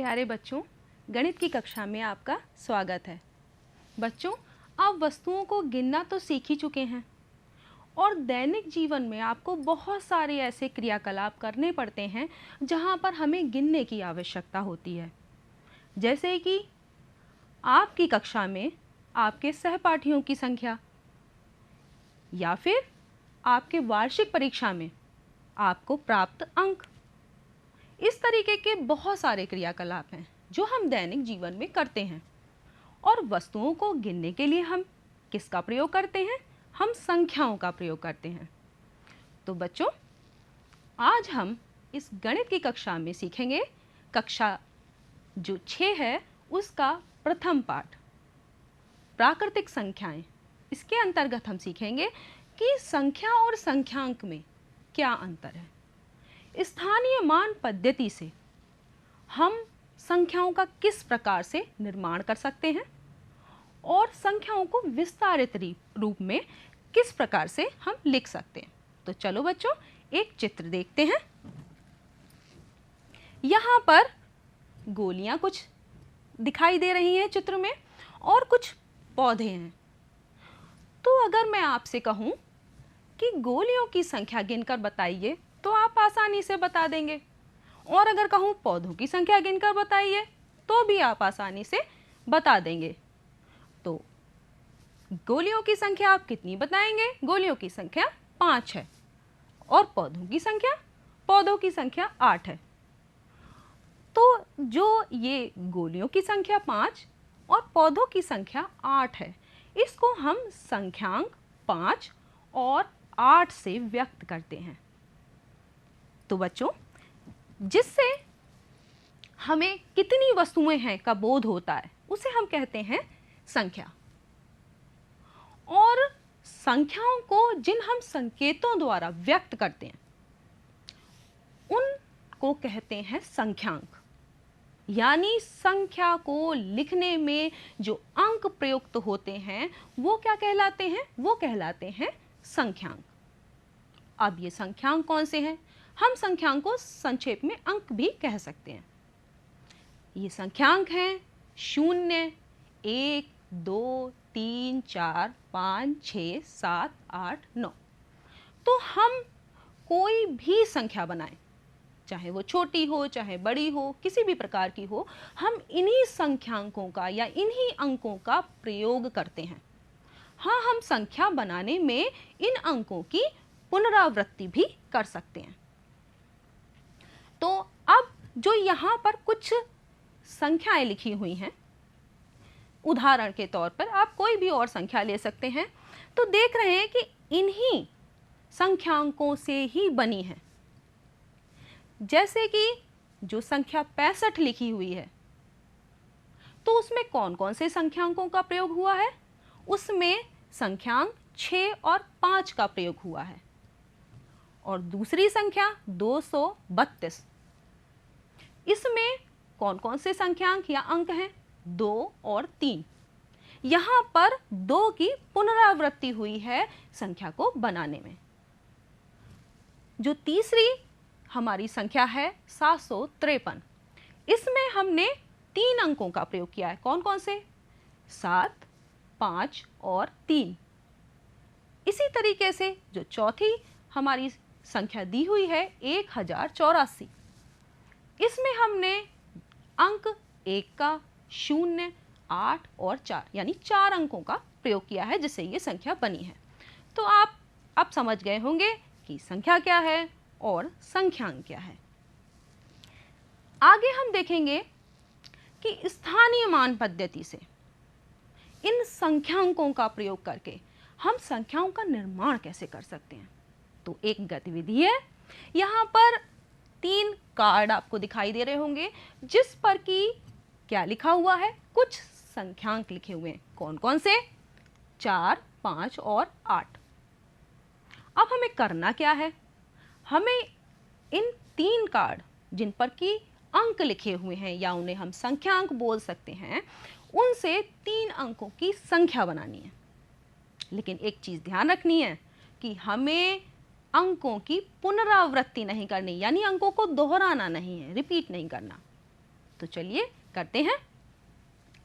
प्यारे बच्चों, गणित की कक्षा में आपका स्वागत है। बच्चों, आप वस्तुओं को गिनना तो सीख ही चुके हैं और दैनिक जीवन में आपको बहुत सारे ऐसे क्रियाकलाप करने पड़ते हैं जहां पर हमें गिनने की आवश्यकता होती है। जैसे कि आपकी कक्षा में आपके सहपाठियों की संख्या, या फिर आपके वार्षिक परीक्षा में आपको प्राप्त अंक। इस तरीके के बहुत सारे क्रियाकलाप हैं जो हम दैनिक जीवन में करते हैं। और वस्तुओं को गिनने के लिए हम किसका प्रयोग करते हैं? हम संख्याओं का प्रयोग करते हैं। तो बच्चों, आज हम इस गणित की कक्षा में सीखेंगे कक्षा जो 6 है उसका प्रथम पाठ, प्राकृतिक संख्याएं। इसके अंतर्गत हम सीखेंगे कि संख्या और संख्यांक में क्या अंतर है। स्थानीय मान पद्धति से हम संख्याओं का किस प्रकार से निर्माण कर सकते हैं और संख्याओं को विस्तारित रूप में किस प्रकार से हम लिख सकते हैं। तो चलो बच्चों, एक चित्र देखते हैं। यहाँ पर गोलियां कुछ दिखाई दे रही हैं चित्र में और कुछ पौधे हैं। तो अगर मैं आपसे कहूं कि गोलियों की संख्या गिनकर बताइए तो आप आसानी से बता देंगे, और अगर कहूं पौधों की संख्या गिनकर बताइए तो भी आप आसानी से बता देंगे। तो गोलियों की संख्या आप कितनी बताएंगे? गोलियों की संख्या 5 है और पौधों की संख्या 8 है। तो जो ये गोलियों की संख्या 5 और पौधों की संख्या 8 है, इसको हम संख्यांक 5 और 8 से व्यक्त करते हैं। तो बच्चों, जिससे हमें कितनी वस्तुएं हैं का बोध होता है उसे हम कहते हैं संख्या। और संख्याओं को जिन हम संकेतों द्वारा व्यक्त करते हैं उनको कहते हैं संख्यांक। यानी संख्या को लिखने में जो अंक प्रयुक्त होते हैं वो क्या कहलाते हैं? वो कहलाते हैं संख्यांक। अब ये संख्यांक कौन से हैं? हम संख्यांक को संक्षेप में अंक भी कह सकते हैं। ये संख्यांक हैं 0, 1, 2, 3, 4, 5, 6, 7, 8, 9। तो हम कोई भी संख्या बनाएं, चाहे वो छोटी हो चाहे बड़ी हो, किसी भी प्रकार की हो, हम इन्हीं संख्यांकों का या इन्हीं अंकों का प्रयोग करते हैं। हाँ, हम संख्या बनाने में इन अंकों की पुनरावृत्ति भी कर सकते हैं। तो अब जो यहाँ पर कुछ संख्याएं लिखी हुई हैं, उदाहरण के तौर पर आप कोई भी और संख्या ले सकते हैं। तो देख रहे हैं कि इन्हीं संख्यांकों से ही बनी है। जैसे कि जो संख्या 65 लिखी हुई है, तो उसमें कौन कौन से संख्यांकों का प्रयोग हुआ है? उसमें संख्यांक 6 और 5 का प्रयोग हुआ है। और दूसरी संख्या 232, इसमें कौन कौन से संख्यांक या अंक हैं? 2 और 3। यहां पर 2 की पुनरावृत्ति हुई है संख्या को बनाने में। जो तीसरी हमारी संख्या है 753, इसमें हमने 3 अंकों का प्रयोग किया है। कौन कौन से? 7, 5 और 3। इसी तरीके से जो चौथी हमारी संख्या दी हुई है 1084, इसमें हमने अंक 1 का, 0, 8 और 4 यानी 4 अंकों का प्रयोग किया है, जिससे ये संख्या बनी है। तो आप अब समझ गए होंगे कि संख्या क्या है और संख्यांक क्या है। आगे हम देखेंगे कि स्थानीय मान पद्धति से इन संख्यांकों का प्रयोग करके हम संख्याओं का निर्माण कैसे कर सकते हैं। तो एक गतिविधि है। यहाँ पर 3 कार्ड आपको दिखाई दे रहे होंगे जिस पर कि क्या लिखा हुआ है? कुछ संख्यांक लिखे हुए हैं। कौन कौन से? 4, 5 और 8। अब हमें करना क्या है? हमें इन 3 कार्ड जिन पर कि अंक लिखे हुए हैं या उन्हें हम संख्यांक बोल सकते हैं, उनसे 3 अंकों की संख्या बनानी है। लेकिन एक चीज ध्यान रखनी है कि हमें अंकों की पुनरावृत्ति नहीं करनी, यानी अंकों को दोहराना नहीं है, रिपीट नहीं करना। तो चलिए करते हैं।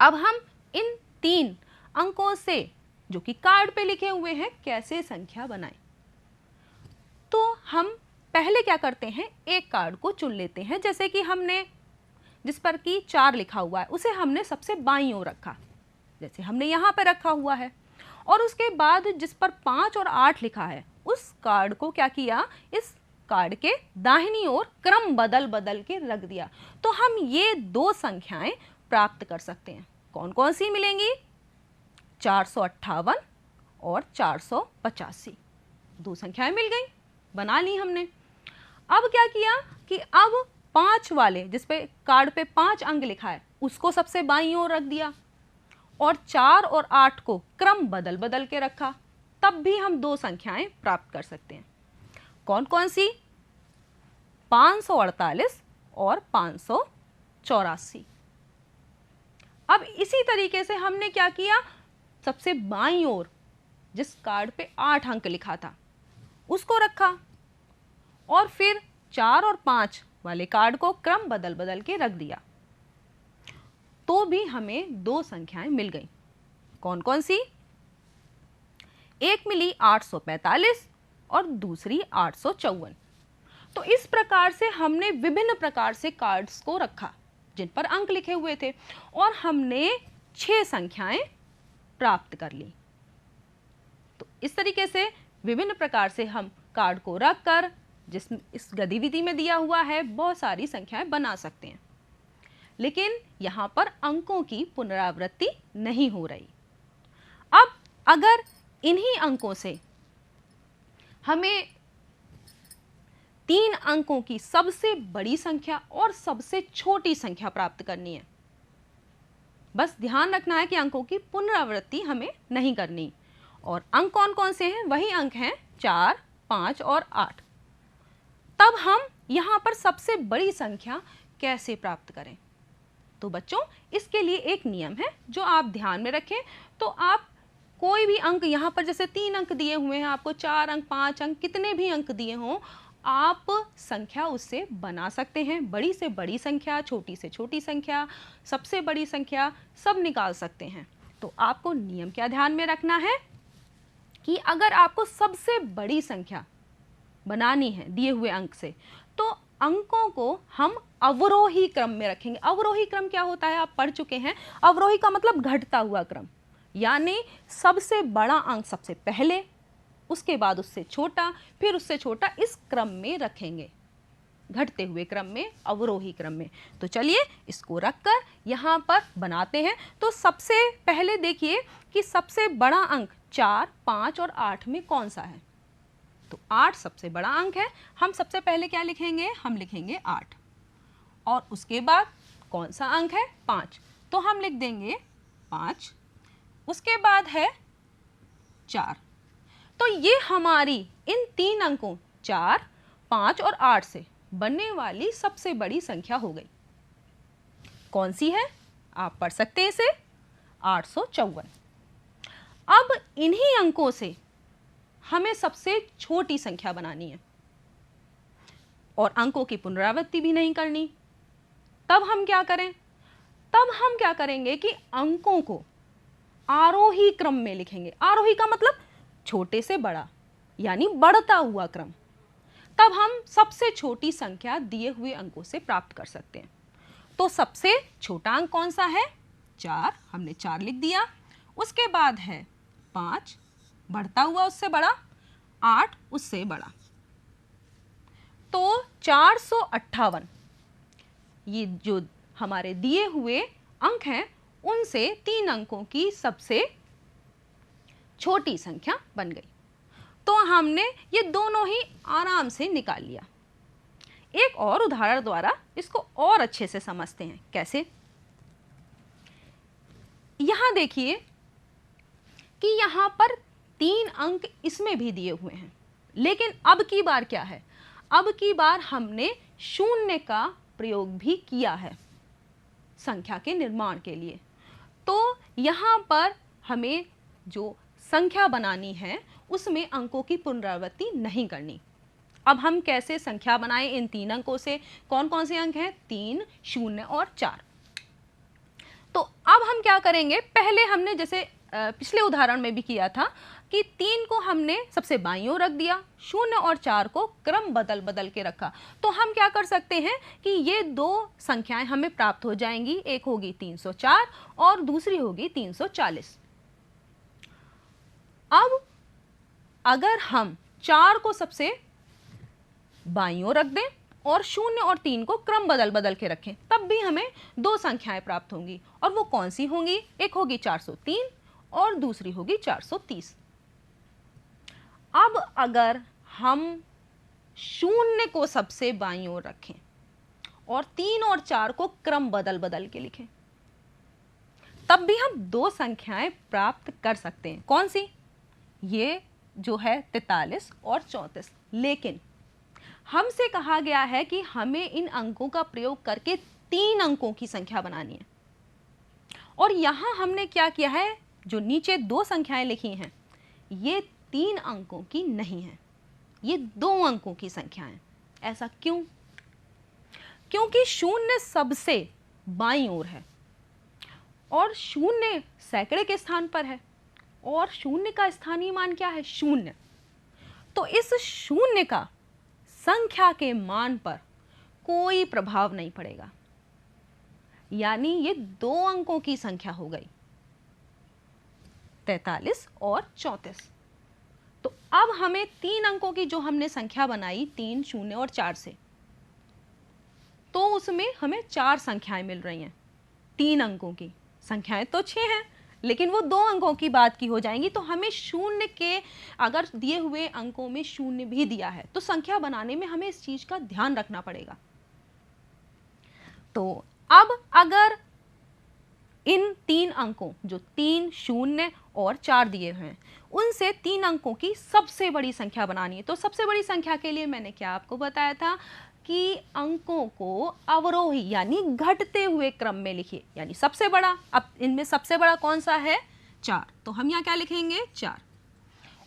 अब हम इन 3 अंकों से जो कि कार्ड पे लिखे हुए हैं कैसे संख्या बनाएं। तो हम पहले क्या करते हैं, एक कार्ड को चुन लेते हैं। जैसे कि हमने जिस पर कि 4 लिखा हुआ है उसे हमने सबसे बाईं ओर रखा, जैसे हमने यहाँ पे रखा हुआ है। और उसके बाद जिस पर 5 और 8 लिखा है उस कार्ड को क्या किया, इस कार्ड के दाहिनी ओर क्रम बदल बदल के रख दिया। तो हम ये 2 संख्याएं प्राप्त कर सकते हैं। कौन कौन सी मिलेंगी, 458 और 485। 2 संख्याएं मिल गई, बना ली हमने। अब क्या किया कि अब 5 वाले जिस पे कार्ड पे 5 अंक लिखा है उसको सबसे बाईं ओर रख दिया और 4 और 8 को क्रम बदल बदल के रखा, तब भी हम 2 संख्याएं प्राप्त कर सकते हैं। कौन कौन सी, 548 और 584। अब इसी तरीके से हमने क्या किया, सबसे बाईं ओर जिस कार्ड पे 8 अंक लिखा था उसको रखा और फिर 4 और 5 वाले कार्ड को क्रम बदल बदल के रख दिया, तो भी हमें 2 संख्याएं मिल गई। कौन कौन सी, एक मिली 845 और दूसरी 854। तो इस प्रकार से हमने विभिन्न प्रकार से कार्ड्स को रखा जिन पर अंक लिखे हुए थे और हमने 6 संख्याएं प्राप्त कर ली। तो इस तरीके से विभिन्न प्रकार से हम कार्ड को रखकर जिस इस गतिविधि में दिया हुआ है बहुत सारी संख्याएं बना सकते हैं, लेकिन यहाँ पर अंकों की पुनरावृत्ति नहीं हो रही। अब अगर इन्हीं अंकों से हमें 3 अंकों की सबसे बड़ी संख्या और सबसे छोटी संख्या प्राप्त करनी है, बस ध्यान रखना है कि अंकों की पुनरावृत्ति हमें नहीं करनी। और अंक कौन कौन से हैं, वही अंक हैं 4, 5 और 8। तब हम यहाँ पर सबसे बड़ी संख्या कैसे प्राप्त करें। तो बच्चों इसके लिए एक नियम है जो आप ध्यान में रखें। तो आप कोई भी अंक यहाँ पर जैसे 3 अंक दिए हुए हैं, आपको 4 अंक 5 अंक कितने भी अंक दिए हों, आप संख्या उससे बना सकते हैं। बड़ी से बड़ी संख्या, छोटी से छोटी संख्या, सबसे बड़ी संख्या सब निकाल सकते हैं। तो आपको नियम क्या ध्यान में रखना है कि अगर आपको सबसे बड़ी संख्या बनानी है दिए हुए अंक से, तो अंकों को हम अवरोही क्रम में रखेंगे। अवरोही क्रम क्या होता है आप पढ़ चुके हैं। अवरोही का मतलब घटता हुआ क्रम, यानी सबसे बड़ा अंक सबसे पहले, उसके बाद उससे छोटा, फिर उससे छोटा, इस क्रम में रखेंगे, घटते हुए क्रम में, अवरोही क्रम में। तो चलिए इसको रखकर यहाँ पर बनाते हैं। तो सबसे पहले देखिए कि सबसे बड़ा अंक 4, 5 और 8 में कौन सा है। तो 8 सबसे बड़ा अंक है। हम सबसे पहले क्या लिखेंगे, हम लिखेंगे 8। और उसके बाद कौन सा अंक है, 5, तो हम लिख देंगे 5। उसके बाद है 4। तो ये हमारी इन 3 अंकों 4, 5 और 8 से बनने वाली सबसे बड़ी संख्या हो गई। कौन सी है, आप पढ़ सकते हैं इसे, 854। अब इन्हीं अंकों से हमें सबसे छोटी संख्या बनानी है और अंकों की पुनरावृत्ति भी नहीं करनी। तब हम क्या करें, तब हम क्या करेंगे कि अंकों को आरोही क्रम में लिखेंगे। आरोही का मतलब छोटे से बड़ा, यानी बढ़ता हुआ क्रम। तब हम सबसे छोटी संख्या दिए हुए अंकों से प्राप्त कर सकते हैं। तो सबसे छोटा अंक कौन सा है, 4, हमने 4 लिख दिया। उसके बाद है 5, बढ़ता हुआ उससे बड़ा, 8 उससे बड़ा। तो 458 ये जो हमारे दिए हुए अंक हैं उनसे 3 अंकों की सबसे छोटी संख्या बन गई। तो हमने ये दोनों ही आराम से निकाल लिया। एक और उदाहरण द्वारा इसको और अच्छे से समझते हैं। कैसे, यहां देखिए कि यहां पर 3 अंक इसमें भी दिए हुए हैं, लेकिन अब की बार क्या है, अब की बार हमने शून्य का प्रयोग भी किया है संख्या के निर्माण के लिए। तो यहाँ पर हमें जो संख्या बनानी है उसमें अंकों की पुनरावृत्ति नहीं करनी। अब हम कैसे संख्या बनाएं इन 3 अंकों से? कौन कौन से अंक हैं? 3, 0 और 4। तो अब हम क्या करेंगे, पहले हमने जैसे पिछले उदाहरण में भी किया था कि 3 को हमने सबसे बाईं ओर रख दिया, 0 और 4 को क्रम बदल बदल के रखा। तो हम क्या कर सकते हैं कि ये 2 संख्याएं हमें प्राप्त हो जाएंगी, एक होगी 304 और दूसरी होगी 340। अब अगर हम 4 को सबसे बाईं ओर रख दें और 0 और 3 को क्रम बदल बदल के रखें, तब भी हमें 2 संख्याएं प्राप्त होंगी। और वो कौन सी होंगी? एक होगी 403 और दूसरी होगी 430। अब अगर हम 0 को सबसे बाईं ओर रखें और 3 और 4 को क्रम बदल बदल के लिखें, तब भी हम 2 संख्याएं प्राप्त कर सकते हैं। कौन सी? ये जो है 43 और 34। लेकिन हमसे कहा गया है कि हमें इन अंकों का प्रयोग करके 3 अंकों की संख्या बनानी है। और यहां हमने क्या किया है, जो नीचे 2 संख्याएं लिखी हैं, ये 3 अंकों की नहीं है, ये 2 अंकों की संख्या है। ऐसा क्यों? क्योंकि 0 सबसे बाईं ओर है और 0 सैकड़े के स्थान पर है और 0 का स्थानीय मान क्या है? 0। तो इस 0 का संख्या के मान पर कोई प्रभाव नहीं पड़ेगा, यानी ये 2 अंकों की संख्या हो गई, 43 और 34। तो अब हमें 3 अंकों की जो हमने संख्या बनाई 3, 0 और 4 से, तो उसमें हमें 4 संख्याएं मिल रही हैं। 3 अंकों की संख्याएं तो 6 हैं, लेकिन वो 2 अंकों की बात की हो जाएंगी। तो हमें 0 के, अगर दिए हुए अंकों में 0 भी दिया है तो संख्या बनाने में हमें इस चीज का ध्यान रखना पड़ेगा। तो अब अगर इन 3 अंकों, जो 3, 0 और 4 दिए हुए हैं, उनसे 3 अंकों की सबसे बड़ी संख्या बनानी है, तो सबसे बड़ी संख्या के लिए मैंने क्या आपको बताया था कि अंकों को अवरोही यानी घटते हुए क्रम में लिखिए, यानी सबसे बड़ा। अब इनमें सबसे बड़ा कौन सा है? 4, तो हम यहाँ क्या लिखेंगे? 4।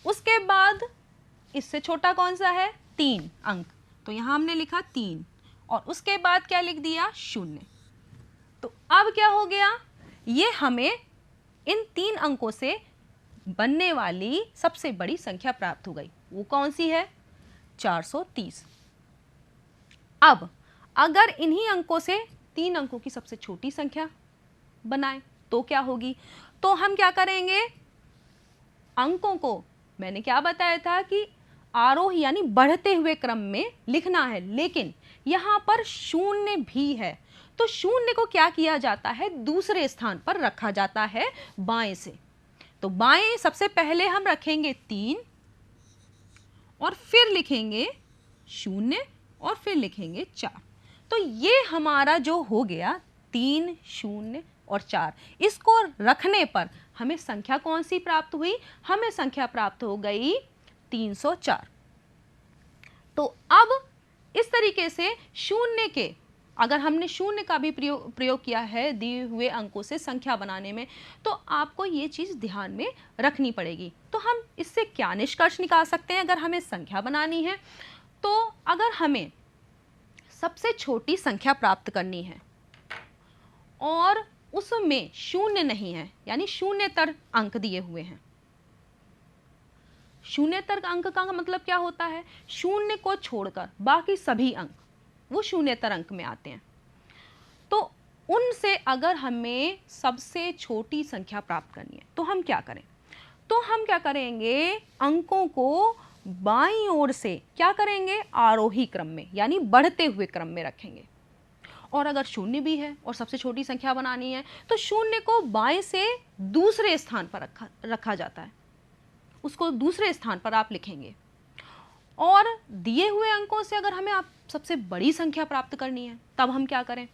उसके बाद इससे छोटा कौन सा है? 3 अंक, तो यहाँ हमने लिखा 3 और उसके बाद क्या लिख दिया? 0। तो अब क्या हो गया, ये हमें इन 3 अंकों से बनने वाली सबसे बड़ी संख्या प्राप्त हो गई। वो कौन सी है? 430। अब अगर इन्हीं अंकों से 3 अंकों की सबसे छोटी संख्या बनाएं तो क्या होगी? तो हम क्या करेंगे, अंकों को मैंने क्या बताया था कि आरोही यानी बढ़ते हुए क्रम में लिखना है, लेकिन यहाँ पर 0 भी है, तो 0 को क्या किया जाता है? दूसरे स्थान पर रखा जाता है बाएं से। तो बाएं सबसे पहले हम रखेंगे 3 और फिर लिखेंगे 0 और फिर लिखेंगे 4। तो ये हमारा जो हो गया 3, 0 और 4, इसको रखने पर हमें संख्या कौन सी प्राप्त हुई? हमें संख्या प्राप्त हो गई 304। तो अब इस तरीके से 0 के, अगर हमने 0 का भी प्रयोग किया है दिए हुए अंकों से संख्या बनाने में, तो आपको ये चीज़ ध्यान में रखनी पड़ेगी। तो हम इससे क्या निष्कर्ष निकाल सकते हैं? अगर हमें संख्या बनानी है, तो अगर हमें सबसे छोटी संख्या प्राप्त करनी है और उसमें 0 नहीं है, यानी 0 अंक दिए हुए हैं। 0 अंक का मतलब क्या होता है? 0 को छोड़कर बाकी सभी अंक वो 0 अंक में आते हैं। तो उनसे अगर हमें सबसे छोटी संख्या प्राप्त करनी है तो हम क्या करें? तो हम क्या करेंगे, अंकों को बाईं ओर से क्या करेंगे? आरोही क्रम में यानी बढ़ते हुए क्रम में रखेंगे। और अगर 0 भी है और सबसे छोटी संख्या बनानी है तो 0 को बाएं से दूसरे स्थान पर रखा जाता है, उसको दूसरे स्थान पर आप लिखेंगे। और दिए हुए अंकों से अगर हमें आप सबसे बड़ी संख्या प्राप्त करनी है तब हम क्या करें?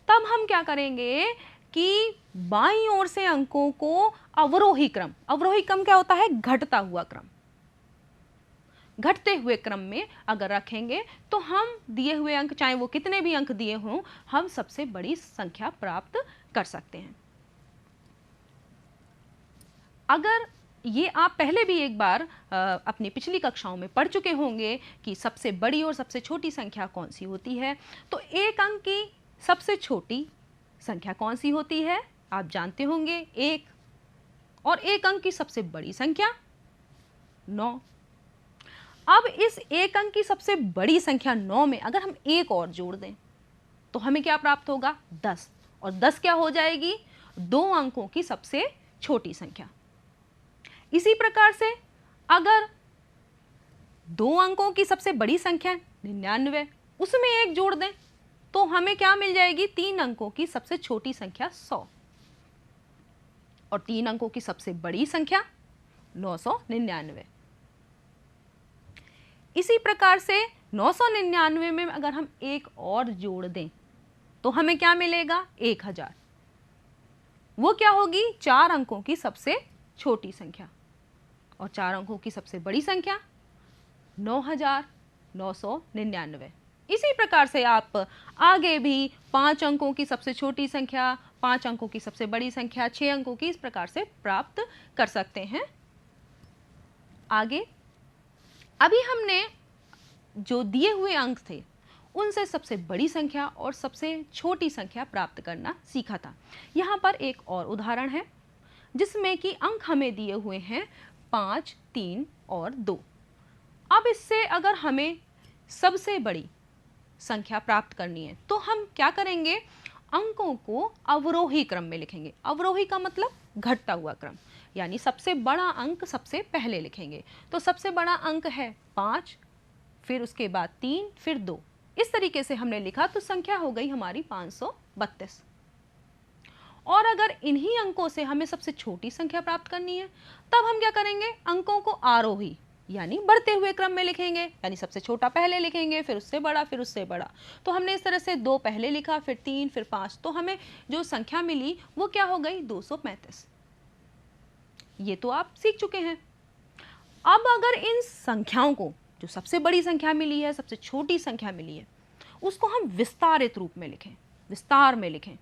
तब हम क्या करेंगे कि बाईं ओर से अंकों को अवरोही क्रम, अवरोही क्रम क्या होता है? घटता हुआ क्रम, घटते हुए क्रम में अगर रखेंगे तो हम दिए हुए अंक, चाहे वो कितने भी अंक दिए हों, हम सबसे बड़ी संख्या प्राप्त कर सकते हैं। अगर ये आप पहले भी एक बार अपनी पिछली कक्षाओं में पढ़ चुके होंगे कि सबसे बड़ी और सबसे छोटी संख्या कौन सी होती है। तो एक अंक की सबसे छोटी संख्या कौन सी होती है, आप जानते होंगे 1, और एक अंक की सबसे बड़ी संख्या 9। अब इस एक अंक की सबसे बड़ी संख्या 9 में अगर हम एक और जोड़ दें तो हमें क्या प्राप्त होगा, 10, और 10 क्या हो जाएगी, 2 अंकों की सबसे छोटी संख्या। इसी प्रकार से अगर 2 अंकों की सबसे बड़ी संख्या 99, उसमें एक जोड़ दें तो हमें क्या मिल जाएगी, 3 अंकों की सबसे छोटी संख्या 100, और 3 अंकों की सबसे बड़ी संख्या 999। इसी प्रकार से 999 में अगर हम एक और जोड़ दें तो हमें क्या मिलेगा, 1000। वो क्या होगी, 4 अंकों की सबसे छोटी संख्या, और 4 अंकों की सबसे बड़ी संख्या 9999। इसी प्रकार से आप आगे भी 5 अंकों की सबसे छोटी संख्या, 5 अंकों की सबसे बड़ी संख्या, 6 अंकों की, इस प्रकार से प्राप्त कर सकते हैं। आगे अभी हमने जो दिए हुए अंक थे उनसे सबसे बड़ी संख्या और सबसे छोटी संख्या प्राप्त करना सीखा था। यहाँ पर एक और उदाहरण है जिसमें कि अंक हमें दिए हुए हैं 5, 3 और 2। अब इससे अगर हमें सबसे बड़ी संख्या प्राप्त करनी है तो हम क्या करेंगे, अंकों को अवरोही क्रम में लिखेंगे। अवरोही का मतलब घटता हुआ क्रम, यानी सबसे बड़ा अंक सबसे पहले लिखेंगे। तो सबसे बड़ा अंक है 5, फिर उसके बाद 3, फिर 2। इस तरीके से हमने लिखा तो संख्या हो गई हमारी 532। और अगर इन्हीं अंकों से हमें सबसे छोटी संख्या प्राप्त करनी है तब हम क्या करेंगे, अंकों को आरोही यानी बढ़ते हुए क्रम में लिखेंगे, यानी सबसे छोटा पहले लिखेंगे, फिर उससे बड़ा, फिर उससे बड़ा। तो हमने इस तरह से 2 पहले लिखा, फिर 3, फिर 5, तो हमें जो संख्या मिली वो क्या हो गई, 235। ये तो आप सीख चुके हैं। अब अगर इन संख्याओं को, जो सबसे बड़ी संख्या मिली है, सबसे छोटी संख्या मिली है, उसको हम विस्तारित रूप में लिखें, विस्तार में लिखें,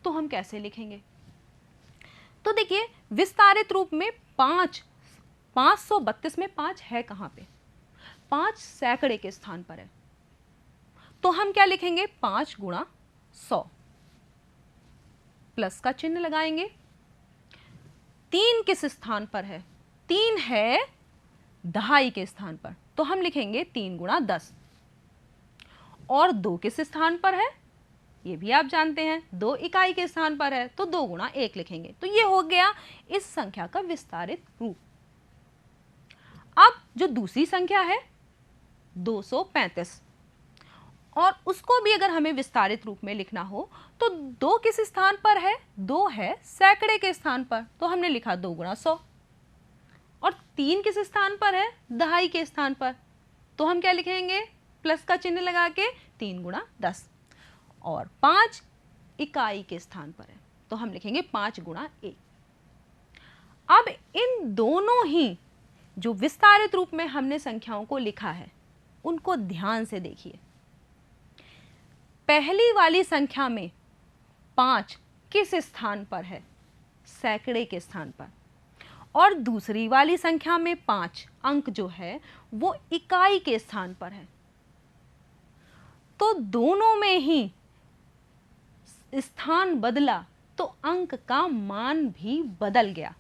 तो हम कैसे लिखेंगे। तो देखिए, विस्तारित रूप में 532 में 5 है कहां पे, 5 सैकड़े के स्थान पर है, तो हम क्या लिखेंगे, 5 गुणा 100, प्लस का चिन्ह लगाएंगे। 3 किस स्थान पर है, 3 है दहाई के स्थान पर, तो हम लिखेंगे 3 गुणा 10। और 2 किस स्थान पर है, ये भी आप जानते हैं, 2 इकाई के स्थान पर है, तो 2 गुणा 1 लिखेंगे। तो ये हो गया इस संख्या का विस्तारित रूप। अब जो दूसरी संख्या है 235, और उसको भी अगर हमें विस्तारित रूप में लिखना हो तो 2 किस स्थान पर है, 2 है सैकड़े के स्थान पर, तो हमने लिखा 2 गुणा 100। और 3 किस स्थान पर है, दहाई के स्थान पर, तो हम क्या लिखेंगे, प्लस का चिन्ह लगा के 3 गुणा 10। और 5 इकाई के स्थान पर है, तो हम लिखेंगे 5 गुणा 1। अब इन दोनों ही जो विस्तारित रूप में हमने संख्याओं को लिखा है उनको ध्यान से देखिए। पहली वाली संख्या में 5 किस स्थान पर है, सैकड़े के स्थान पर, और दूसरी वाली संख्या में 5 अंक जो है वो इकाई के स्थान पर है। तो दोनों में ही स्थान बदला तो अंक का मान भी बदल गया।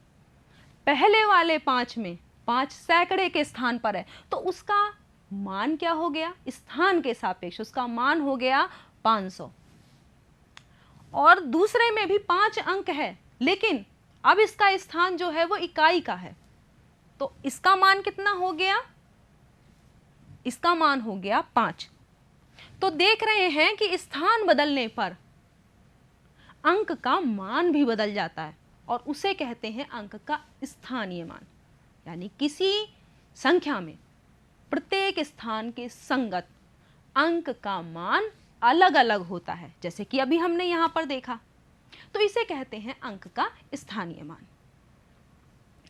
पहले वाले 5 में 5 सैकड़े के स्थान पर है, तो उसका मान क्या हो गया, स्थान के सापेक्ष उसका मान हो गया 500। और दूसरे में भी 5 अंक है, लेकिन अब इसका स्थान जो है वो इकाई का है, तो इसका मान कितना हो गया, इसका मान हो गया 5। तो देख रहे हैं कि स्थान बदलने पर अंक का मान भी बदल जाता है, और उसे कहते हैं अंक का स्थानीय मान। यानी किसी संख्या में प्रत्येक स्थान के संगत अंक का मान अलग अलग होता है, जैसे कि अभी हमने यहां पर देखा, तो इसे कहते हैं अंक का स्थानीय मान।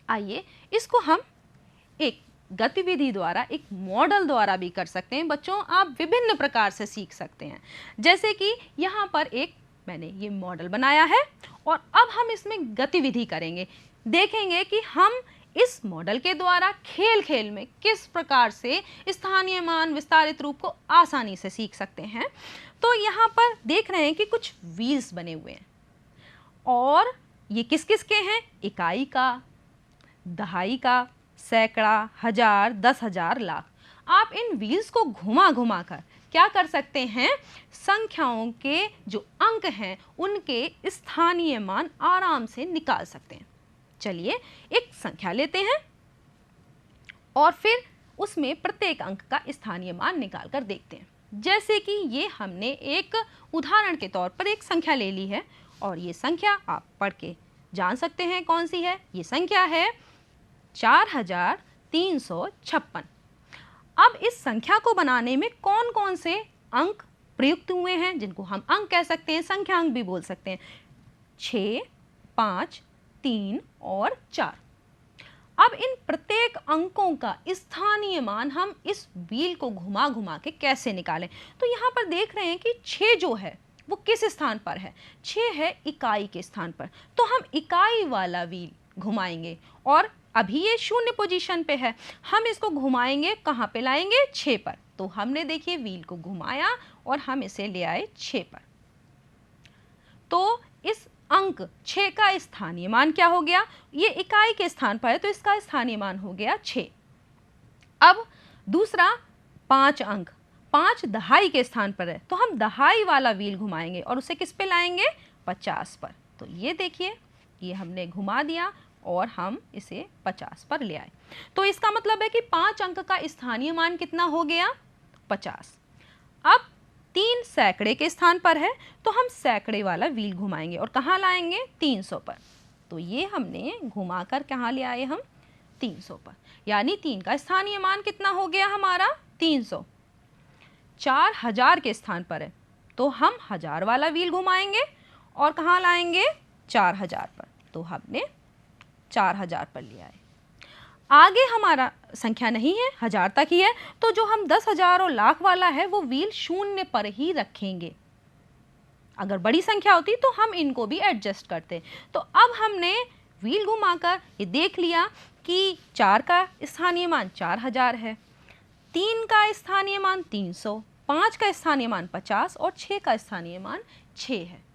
आइए इसको हम एक गतिविधि द्वारा, एक मॉडल द्वारा भी कर सकते हैं। बच्चों, आप विभिन्न प्रकार से सीख सकते हैं। जैसे कि यहाँ पर एक मैंने ये मॉडल बनाया है, और अब हम इसमें गतिविधि करेंगे। देखेंगे कि हम इस मॉडल के द्वारा खेल खेल में किस प्रकार से स्थानीय मान विस्तारित रूप को आसानी से सीख सकते हैं। तो यहाँ पर देख रहे हैं कि कुछ व्हील्स बने हुए हैं और ये किस किस के हैं, इकाई का, दहाई का, सैकड़ा, हजार, 10,000, लाख। आप इन व्हील्स को घुमा घुमा कर क्या कर सकते हैं, संख्याओं के जो अंक हैं उनके स्थानीय मान आराम से निकाल सकते हैं। चलिए एक संख्या लेते हैं और फिर उसमें प्रत्येक अंक का स्थानीय मान निकाल कर देखते हैं। जैसे कि ये हमने एक उदाहरण के तौर पर एक संख्या ले ली है और ये संख्या आप पढ़ के जान सकते हैं कौन सी है। ये संख्या है 4356। अब इस संख्या को बनाने में कौन कौन से अंक प्रयुक्त हुए हैं, जिनको हम अंक कह सकते हैं, संख्यांक भी बोल सकते हैं, 6, 5, 3 और 4। अब इन प्रत्येक अंकों का स्थानीय मान हम इस व्हील को घुमा घुमा के कैसे निकालें। तो यहाँ पर देख रहे हैं कि 6 जो है वो किस स्थान पर है, 6 है इकाई के स्थान पर। तो हम इकाई वाला व्हील घुमाएंगे और अभी ये 0 पोजीशन पे है, हम इसको घुमाएंगे, कहाँ पे लाएंगे, 6 पर। तो हमने देखिए व्हील को घुमाया और हम इसे ले आए 6 पर। तो इस अंक 6 का स्थानीय मान क्या हो गया, ये इकाई के स्थान पर है तो इसका स्थानीय मान हो गया 6। अब दूसरा 5 अंक, 5 दहाई के स्थान पर है तो हम दहाई वाला व्हील घुमाएंगे और उसे किस पे लाएंगे, 50 पर। तो ये देखिए ये हमने घुमा दिया और हम इसे 50 पर ले आए। तो इसका मतलब है कि 5 अंक का स्थानीय मान कितना हो गया, 50। अब 3 सैकड़े के स्थान पर है तो हम सैकड़े वाला व्हील घुमाएंगे और कहाँ लाएंगे, 300 पर। तो ये हमने घुमा कर कहाँ ले आए हम, 300 पर। यानी 3 का स्थानीय मान कितना हो गया हमारा, 300। 4000 के स्थान पर है तो हम 1000 वाला व्हील घुमाएंगे और कहाँ लाएंगे, 4000 पर। तो हमने 4000 पर ले आए। आगे हमारा संख्या नहीं है, 1000 तक ही है, तो जो हम 10,000 और लाख वाला है वो व्हील 0 पर ही रखेंगे। अगर बड़ी संख्या होती तो हम इनको भी एडजस्ट करते। तो अब हमने व्हील घुमाकर ये देख लिया कि 4 का स्थानीय मान 4000 है, 3 का स्थानीय मान 300, 5 का स्थानीय मान 50 और 6 का स्थानीय मान 6 है।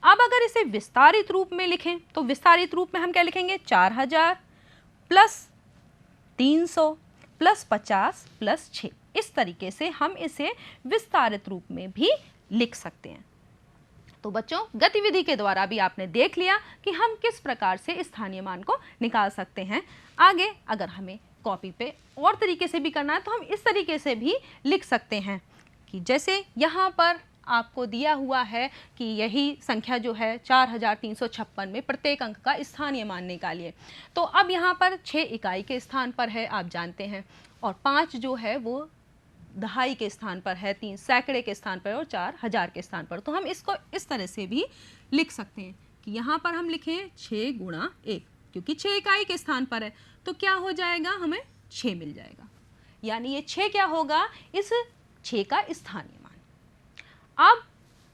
अब अगर इसे विस्तारित रूप में लिखें तो विस्तारित रूप में हम क्या लिखेंगे, 4000 प्लस 300 प्लस 50 प्लस 6। इस तरीके से हम इसे विस्तारित रूप में भी लिख सकते हैं। तो बच्चों गतिविधि के द्वारा भी आपने देख लिया कि हम किस प्रकार से स्थानीय मान को निकाल सकते हैं। आगे अगर हमें कॉपी पे और तरीके से भी करना है तो हम इस तरीके से भी लिख सकते हैं कि जैसे यहाँ पर आपको दिया हुआ है कि यही संख्या जो है 4356 में प्रत्येक अंक का स्थानीय मान निकालिए। तो अब यहाँ पर 6 इकाई के स्थान पर है, आप जानते हैं, और 5 जो है वो दहाई के स्थान पर है, 3 सैकड़े के स्थान पर और 4 1000 के स्थान पर। तो हम इसको इस तरह से भी लिख सकते हैं कि यहाँ पर हम लिखें 6 गुणा 1, क्योंकि 6 इकाई के स्थान पर है तो क्या हो जाएगा, हमें 6 मिल जाएगा। यानी ये 6 क्या होगा, इस 6 का स्थानीय मान। अब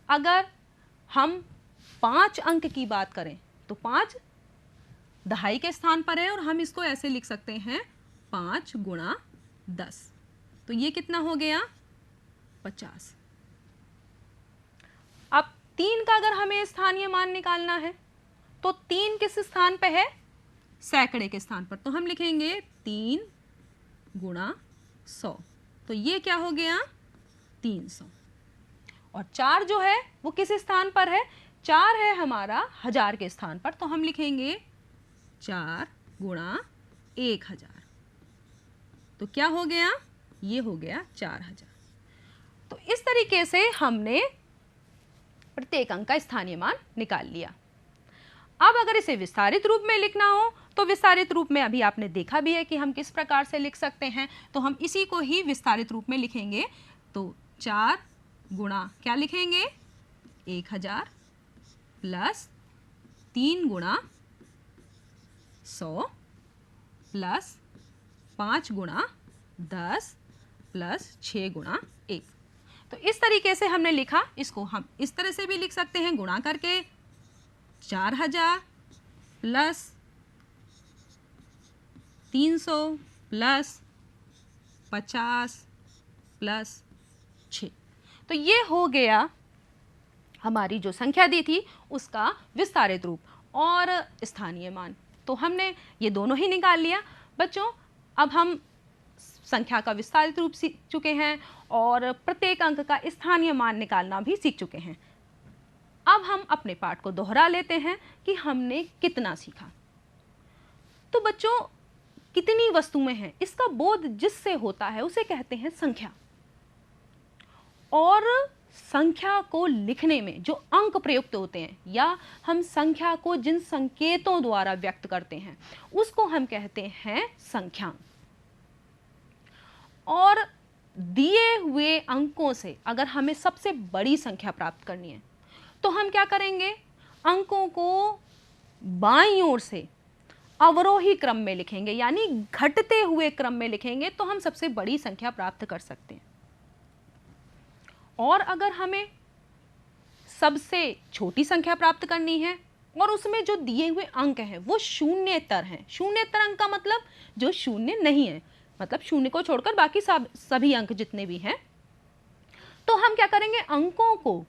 अगर हम 5 अंक की बात करें तो 5 दहाई के स्थान पर है और हम इसको ऐसे लिख सकते हैं 5 गुणा 10। तो ये कितना हो गया, 50। अब 3 का अगर हमें स्थानीय मान निकालना है तो 3 किस स्थान पे है, सैकड़े के स्थान पर। तो हम लिखेंगे 3 गुणा 100। तो ये क्या हो गया, 300। और 4 जो है वो किस स्थान पर है, 4 है हमारा 1000 के स्थान पर। तो हम लिखेंगे 4 गुणा 1000। तो क्या हो गया, ये हो गया 4000। तो इस तरीके से हमने प्रत्येक अंक का स्थानीय मान निकाल लिया। अब अगर इसे विस्तारित रूप में लिखना हो तो विस्तारित रूप में अभी आपने देखा भी है कि हम किस प्रकार से लिख सकते हैं। तो हम इसी को ही विस्तारित रूप में लिखेंगे। तो 4 गुणा क्या लिखेंगे, 1000 प्लस 3 गुणा 100 प्लस 5 गुणा 10 प्लस 6 गुणा 1। तो इस तरीके से हमने लिखा। इसको हम इस तरह से भी लिख सकते हैं, गुणा करके 4000 प्लस 300 प्लस 50 प्लस 6। तो ये हो गया हमारी जो संख्या दी थी उसका विस्तारित रूप और स्थानीय मान। तो हमने ये दोनों ही निकाल लिया। बच्चों, अब हम संख्या का विस्तारित रूप सीख चुके हैं और प्रत्येक अंक का स्थानीय मान निकालना भी सीख चुके हैं। अब हम अपने पाठ को दोहरा लेते हैं कि हमने कितना सीखा। तो बच्चों, कितनी वस्तुएं हैं, इसका बोध जिससे होता है उसे कहते हैं संख्या। और संख्या को लिखने में जो अंक प्रयुक्त होते हैं या हम संख्या को जिन संकेतों द्वारा व्यक्त करते हैं उसको हम कहते हैं संख्यांक। और दिए हुए अंकों से अगर हमें सबसे बड़ी संख्या प्राप्त करनी है तो हम क्या करेंगे, अंकों को बाईं ओर से अवरोही क्रम में लिखेंगे, यानी घटते हुए क्रम में लिखेंगे तो हम सबसे बड़ी संख्या प्राप्त कर सकते हैं। और अगर हमें सबसे छोटी संख्या प्राप्त करनी है और उसमें जो दिए हुए अंक हैं वो शून्येतर हैं। शून्येतर अंक का मतलब जो शून्य नहीं है, मतलब शून्य को छोड़कर बाकी सभी अंक जितने भी हैं, तो हम क्या करेंगे, अंकों को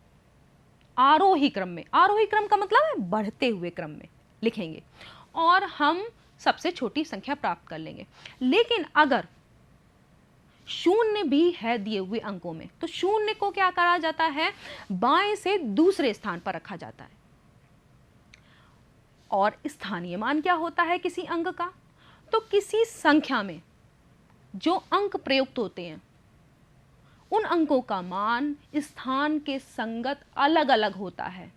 आरोही क्रम में, आरोही क्रम का मतलब है बढ़ते हुए क्रम में लिखेंगे और हम सबसे छोटी संख्या प्राप्त कर लेंगे। लेकिन अगर शून्य भी है दिए हुए अंकों में तो शून्य को क्या करा जाता है, बाएं से दूसरे स्थान पर रखा जाता है। और स्थानीय मान क्या होता है किसी अंक का, तो किसी संख्या में जो अंक प्रयुक्त होते हैं उन अंकों का मान स्थान के संगत अलग अलग होता है,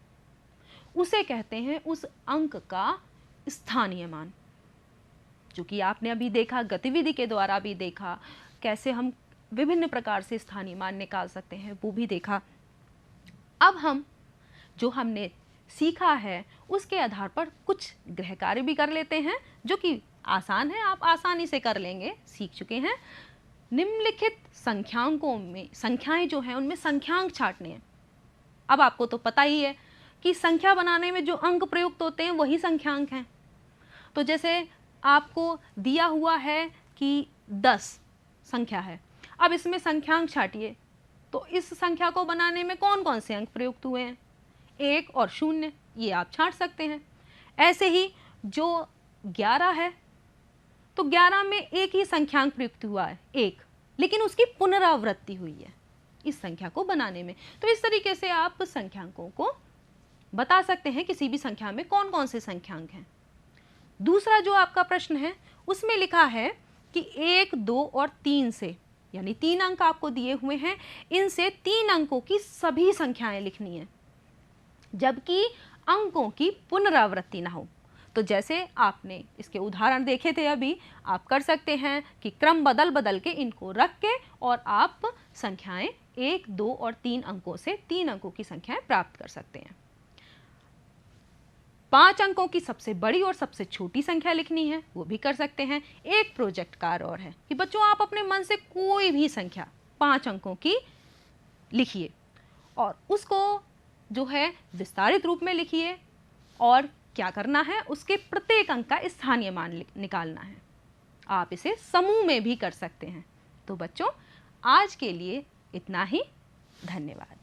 उसे कहते हैं उस अंक का स्थानीय मान। जो कि आपने अभी देखा, गतिविधि के द्वारा भी देखा, कैसे हम विभिन्न प्रकार से स्थानीय मान निकाल सकते हैं वो भी देखा। अब हम जो हमने सीखा है उसके आधार पर कुछ गृह कार्य भी कर लेते हैं जो कि आसान है, आप आसानी से कर लेंगे, सीख चुके हैं। निम्नलिखित संख्यांकों में, संख्याएं जो हैं उनमें संख्यांक छांटने हैं। अब आपको तो पता ही है कि संख्या बनाने में जो अंक प्रयुक्त होते हैं वही संख्यांक हैं। तो जैसे आपको दिया हुआ है कि 10 संख्या है, अब इसमें संख्यांक छाटिए, तो इस संख्या को बनाने में कौन कौन से अंक प्रयुक्त हुए हैं, 1 और 0, ये आप छांट सकते हैं। ऐसे ही जो 11 है तो 11 में एक ही संख्यांक प्रयुक्त हुआ है 1, लेकिन उसकी पुनरावृत्ति हुई है इस संख्या को बनाने में। तो इस तरीके से आप संख्यांकों को बता सकते हैं किसी भी संख्या में कौन कौन से संख्यांक हैं। दूसरा जो आपका प्रश्न है उसमें लिखा है कि 1, 2 और 3 से, यानी 3 अंक आपको दिए हुए हैं, इनसे 3 अंकों की सभी संख्याएं लिखनी है जबकि अंकों की पुनरावृत्ति ना हो। तो जैसे आपने इसके उदाहरण देखे थे अभी, आप कर सकते हैं कि क्रम बदल बदल के इनको रख के और आप संख्याएं 1, 2 और 3 अंकों से 3 अंकों की संख्याएं प्राप्त कर सकते हैं। 5 अंकों की सबसे बड़ी और सबसे छोटी संख्या लिखनी है, वो भी कर सकते हैं। एक प्रोजेक्ट कार्य और है कि बच्चों आप अपने मन से कोई भी संख्या 5 अंकों की लिखिए और उसको जो है विस्तारित रूप में लिखिए और क्या करना है, उसके प्रत्येक अंक का स्थानीय मान निकालना है। आप इसे समूह में भी कर सकते हैं। तो बच्चों आज के लिए इतना ही, धन्यवाद।